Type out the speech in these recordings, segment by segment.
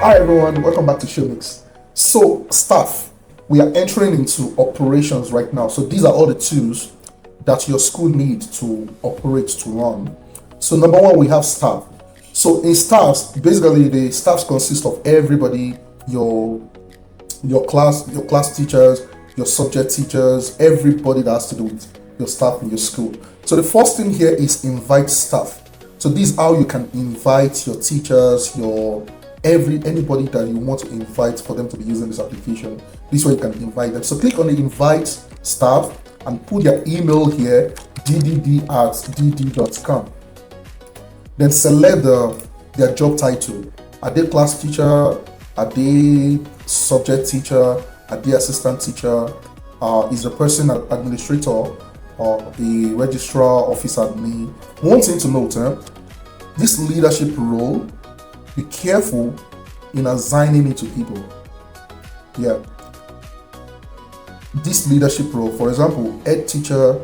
Hi everyone, welcome back to ShommyX. So staff, we are entering into operations right now. So these are all the tools that your school needs to operate, to run. So number one, we have staff. So in staffs, basically the staffs consist of everybody, your class teachers, your subject teachers, everybody that has to do with your staff in your school. So the first thing here is invite staff. So this is how you can invite your teachers, anybody that you want to invite for them to be using this application. This way you can invite them. So click on the invite staff and put their email here, ddd@dd.com. Then select their job title. Are they class teacher? Are they subject teacher? Are they assistant teacher? Is the person an administrator or a registrar, office admin? One thing to note, this leadership role, be careful in assigning it to people. Yeah. This leadership role, for example, head teacher,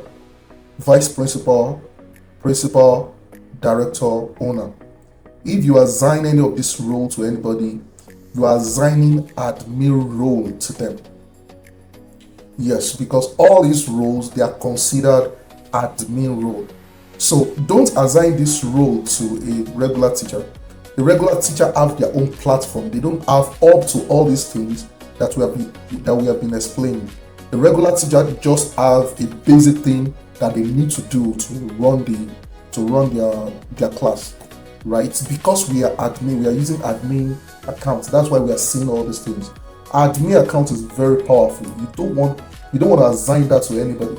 vice principal, principal, director, owner. If you assign any of this role to anybody, you are assigning admin role to them. Yes, because all these roles, they are considered admin role. So don't assign this role to a regular teacher. The regular teacher have their own platform. They don't have up to all these things that we have been explaining. The regular teacher just have a basic thing that they need to do to run their class, right? Because we are admin, we are using admin accounts. That's why we are seeing all these things. Admin account is very powerful. You don't want to assign that to anybody,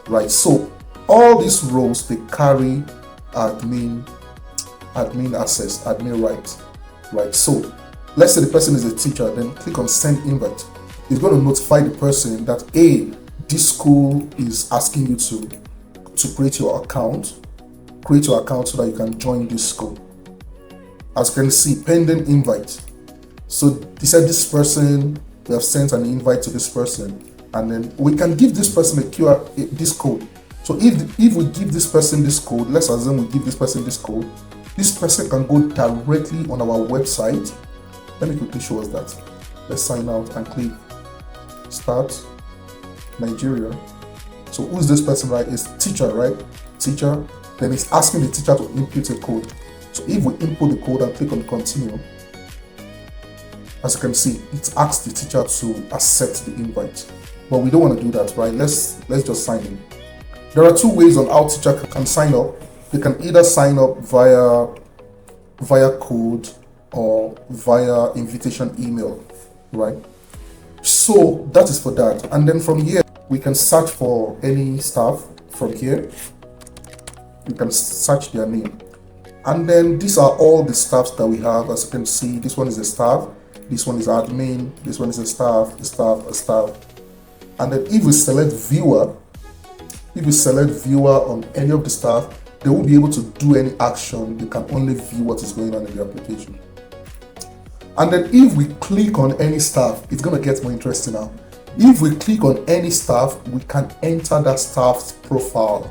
right? So all these roles, they carry admin access, admin rights, right? So let's say the person is a teacher, then click on send invite. It's going to notify the person that this school is asking you to create your account so that you can join this school. As you can see, pending invite. So they said this person, we have sent an invite to this person, and then we can give this person this code. So if we give this person this code, let's assume we give this person this code, this person can go directly on our website. Let me quickly show us that. Let's sign out and click start Nigeria. So who's this person, right? It's teacher, right? Teacher. Then it's asking the teacher to input a code. So if we input the code and click on continue, as you can see, it asks the teacher to accept the invite. But we don't want to do that, right? Let's just sign in. There are two ways on how teacher can sign up. They can either sign up via code or via invitation email, right? So that is for that. And then from here, we can search for any staff from here. You can search their name. And then these are all the staffs that we have. As you can see, this one is a staff, this one is admin, this one is a staff. And then if we select viewer, on any of the staff, they won't be able to do any action. They can only view what is going on in the application. And then if we click on any staff, it's going to get more interesting now. If we click on any staff, we can enter that staff's profile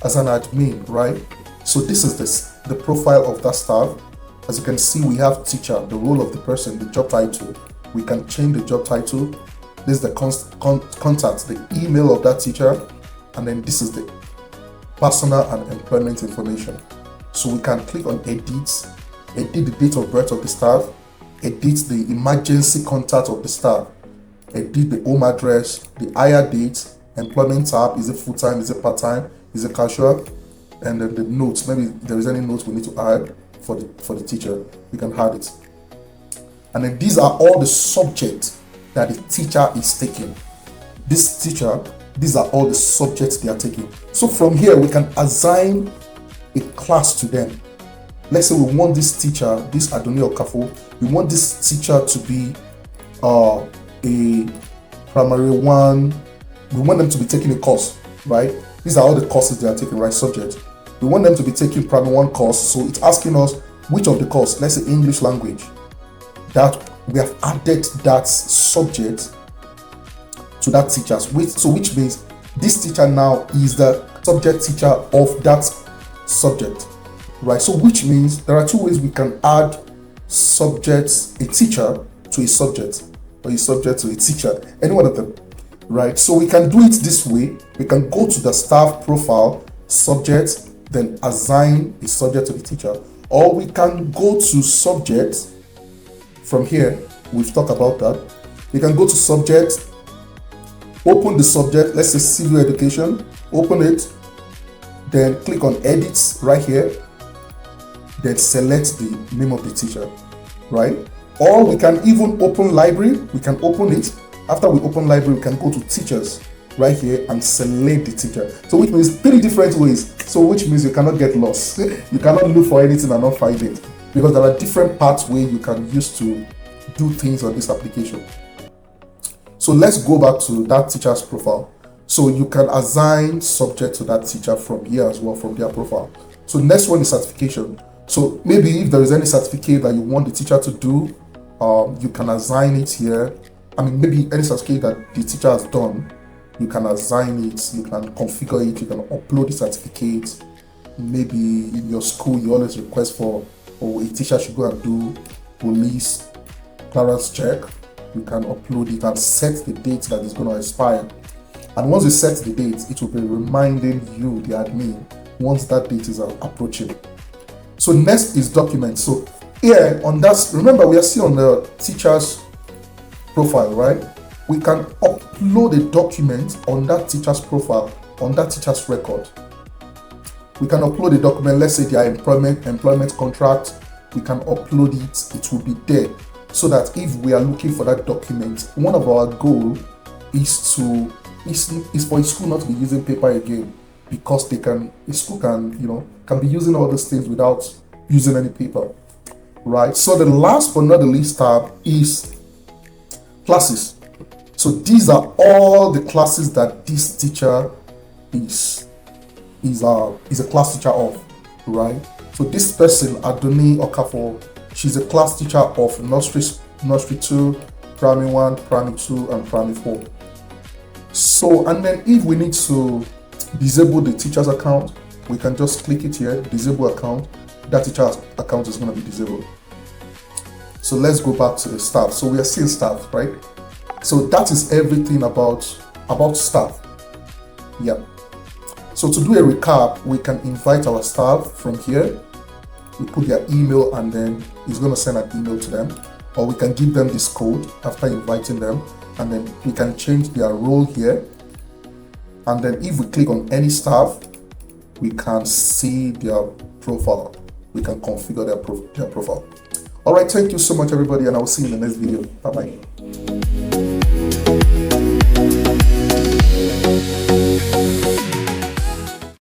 as an admin, right? So this is the profile of that staff. As you can see, we have teacher, the role of the person, the job title. We can change the job title. This is the contact, the email of that teacher. And then this is the personal and employment information. So we can click on edit the date of birth of the staff, edit the emergency contact of the staff, edit the home address, the hire date, employment tab, is it full-time, is it part-time, is it casual, and then the notes, maybe if there is any notes we need to add for the teacher, we can add it. And then these are all the subjects that the teacher is taking. These are all the subjects they are taking. So from here, we can assign a class to them. Let's say we want this teacher, this Adoni Okafo, we want this teacher to be a primary one. We want them to be taking a course, right? These are all the courses they are taking, right? Subject. We want them to be taking primary one course. So it's asking us which of the course, let's say English language, that we have added that subject to that teacher. Which means this teacher now is the subject teacher of that subject, right? So which means there are two ways we can add subject, a teacher to a subject, or a subject to a teacher, any one of them, right? So we can do it this way. We can go to the staff profile, subject, then assign a subject to the teacher, or we can go to subject. From here, we've talked about that. We can go to subject, open the subject, let's say civil education, open it, then click on edit right here, then select the name of the teacher, right? Or we can even open library, we can open it. After we open library, we can go to teachers right here and select the teacher. So which means 3 different ways. So which means you cannot get lost. You cannot look for anything and not find it, because there are different pathways you can use to do things on this application. So let's go back to that teacher's profile. So you can assign subject to that teacher from here as well, from their profile. So next one is certification. So maybe if there is any certificate that you want the teacher to do, you can assign it here. I mean, maybe any certificate that the teacher has done, you can assign it, you can configure it, you can upload the certificate. Maybe in your school, you always request for, or a teacher should go and do police clearance check. You can upload it and set the date that is going to expire. And once you set the date, it will be reminding you, the admin, once that date is approaching. So next is documents. So here on that, remember we are still on the teacher's profile, right? We can upload a document on that teacher's profile, on that teacher's record. We can upload a document, let's say their employment contract, we can upload it, it will be there. So that if we are looking for that document, one of our goal is for a school not to be using paper again, because a school can be using all these things without using any paper, right? So the last but not the least tab is classes. So these are all the classes that this teacher is a class teacher of, right? So this person, Adoni Okafor, she's a class teacher of nursery 2, primary 1, primary 2, and primary 4. So, and then if we need to disable the teacher's account, we can just click it here, disable account. That teacher's account is going to be disabled. So let's go back to the staff. So we are still staff, right? So that is everything about staff. Yeah. So to do a recap, we can invite our staff from here. We put their email and then it's going to send an email to them, or we can give them this code after inviting them, and then we can change their role here. And then if we click on any staff, we can see their profile. We can configure their profile. All right, thank you so much everybody, and I will see you in the next video. Bye bye.